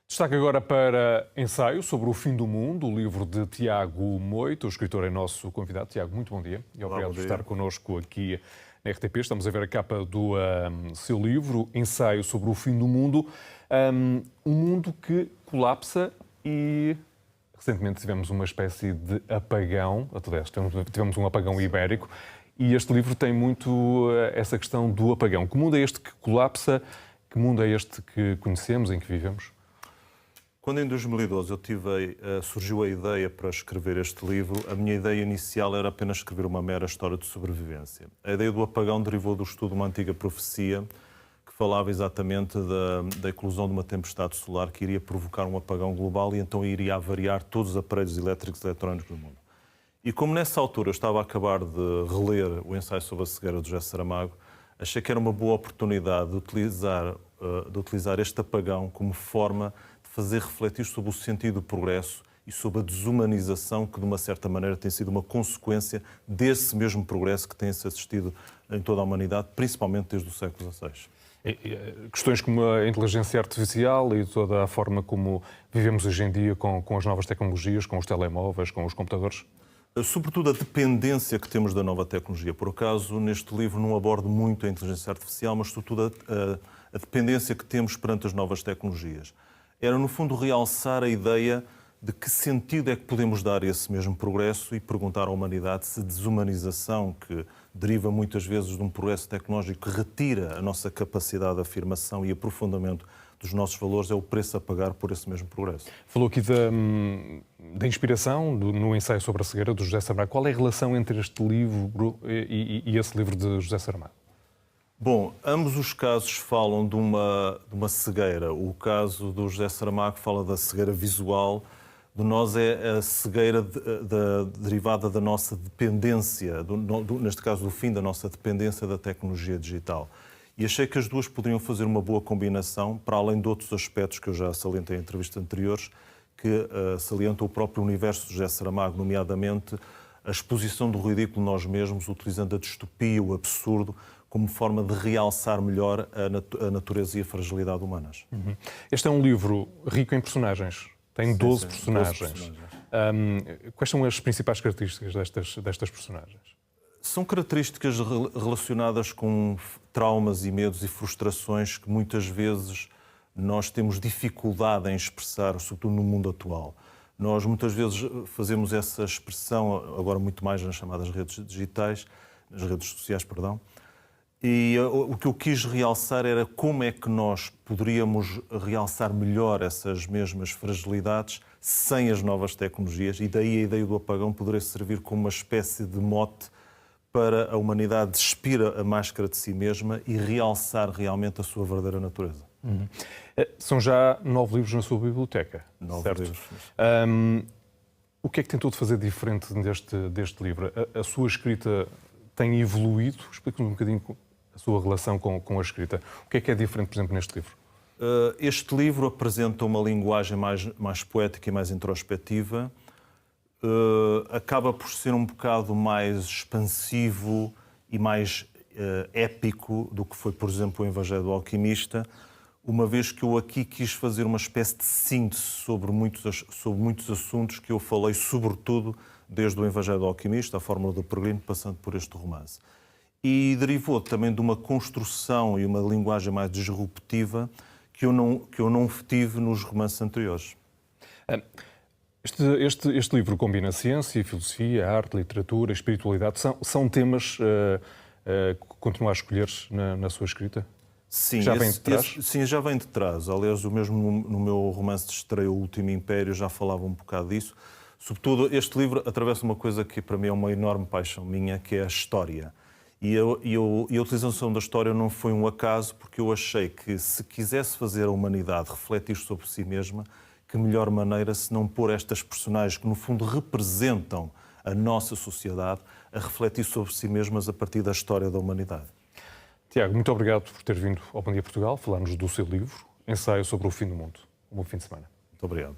Destaque agora para Ensaio sobre o Fim do Mundo, o livro de Tiago Moito. O escritor é nosso convidado. Tiago, muito bom dia e obrigado por estar connosco aqui na RTP. Estamos a ver a capa do seu livro, Ensaio sobre o Fim do Mundo. Um mundo que colapsa e recentemente tivemos uma espécie de apagão, tivemos um apagão ibérico, e este livro tem muito essa questão do apagão. Que mundo é este que colapsa? Que mundo é este que conhecemos, em que vivemos? Quando em 2012 surgiu a ideia para escrever este livro, a minha ideia inicial era apenas escrever uma mera história de sobrevivência. A ideia do apagão derivou do estudo de uma antiga profecia que falava exatamente da eclosão de uma tempestade solar que iria provocar um apagão global e então iria avariar todos os aparelhos elétricos e eletrónicos do mundo. E como nessa altura eu estava a acabar de reler o ensaio sobre a cegueira do José Saramago, achei que era uma boa oportunidade de utilizar este apagão como forma de fazer refletir sobre o sentido do progresso e sobre a desumanização que, de uma certa maneira, tem sido uma consequência desse mesmo progresso que tem-se assistido em toda a humanidade, principalmente desde o século XVI. Questões como a inteligência artificial e toda a forma como vivemos hoje em dia com as novas tecnologias, com os telemóveis, com os computadores? Sobretudo a dependência que temos da nova tecnologia. Por acaso, neste livro não abordo muito a inteligência artificial, mas sobretudo a dependência que temos perante as novas tecnologias. Era, no fundo, realçar a ideia de que sentido é que podemos dar a esse mesmo progresso e perguntar à humanidade se a desumanização, que deriva muitas vezes de um progresso tecnológico que retira a nossa capacidade de afirmação e aprofundamento dos nossos valores, é o preço a pagar por esse mesmo progresso. Falou aqui da inspiração no ensaio sobre a cegueira do José Saramago. Qual é a relação entre este livro e esse livro de José Saramago? Bom, ambos os casos falam de uma cegueira. O caso do José Saramago fala da cegueira visual, de nós é a cegueira derivada da nossa dependência, neste caso do fim da nossa dependência da tecnologia digital. E achei que as duas poderiam fazer uma boa combinação, para além de outros aspectos que eu já salientei em entrevistas anteriores, que salientam o próprio universo de José Saramago, nomeadamente a exposição do ridículo nós mesmos, utilizando a distopia, o absurdo, como forma de realçar melhor a natureza e a fragilidade humanas. Este é um livro rico em personagens. Tem 12 personagens. Quais são as principais características destas personagens? São características relacionadas com traumas e medos e frustrações que muitas vezes nós temos dificuldade em expressar, sobretudo no mundo atual. Nós muitas vezes fazemos essa expressão, agora muito mais nas chamadas redes digitais, nas redes sociais, perdão, e o que eu quis realçar era como é que nós poderíamos realçar melhor essas mesmas fragilidades sem as novas tecnologias, e daí a ideia do apagão poderia servir como uma espécie de mote para a humanidade despir a máscara de si mesma e realçar realmente a sua verdadeira natureza. São já 9 livros na sua biblioteca, 9 certo? livros. O que é que tentou de fazer diferente deste livro? A sua escrita tem evoluído? Explique-nos um bocadinho a sua relação com a escrita. O que é diferente, por exemplo, neste livro? Este livro apresenta uma linguagem mais poética e mais introspectiva. Acaba por ser um bocado mais expansivo e mais épico do que foi, por exemplo, o Evangelho do Alquimista, uma vez que eu aqui quis fazer uma espécie de síntese sobre muitos assuntos que eu falei, sobretudo, desde o Evangelho do Alquimista, a Fórmula do Peregrino, passando por este romance. E derivou também de uma construção e uma linguagem mais disruptiva que eu não tive nos romances anteriores. Este livro combina ciência, filosofia, arte, literatura, espiritualidade. São temas que continua a escolher na sua escrita? Sim, já vem de trás? Sim, já vem de trás. Aliás, mesmo no meu romance de estreia, O Último Império, já falava um bocado disso. Sobretudo, este livro atravessa uma coisa que para mim é uma enorme paixão minha, que é a história. E a utilização da história não foi um acaso, porque eu achei que se quisesse fazer a humanidade refletir sobre si mesma, que melhor maneira se não pôr estas personagens que, no fundo, representam a nossa sociedade a refletir sobre si mesmas a partir da história da humanidade. Tiago, muito obrigado por ter vindo ao Bom Dia Portugal, falar-nos do seu livro, Ensaio sobre o Fim do Mundo. Um bom fim de semana. Muito obrigado.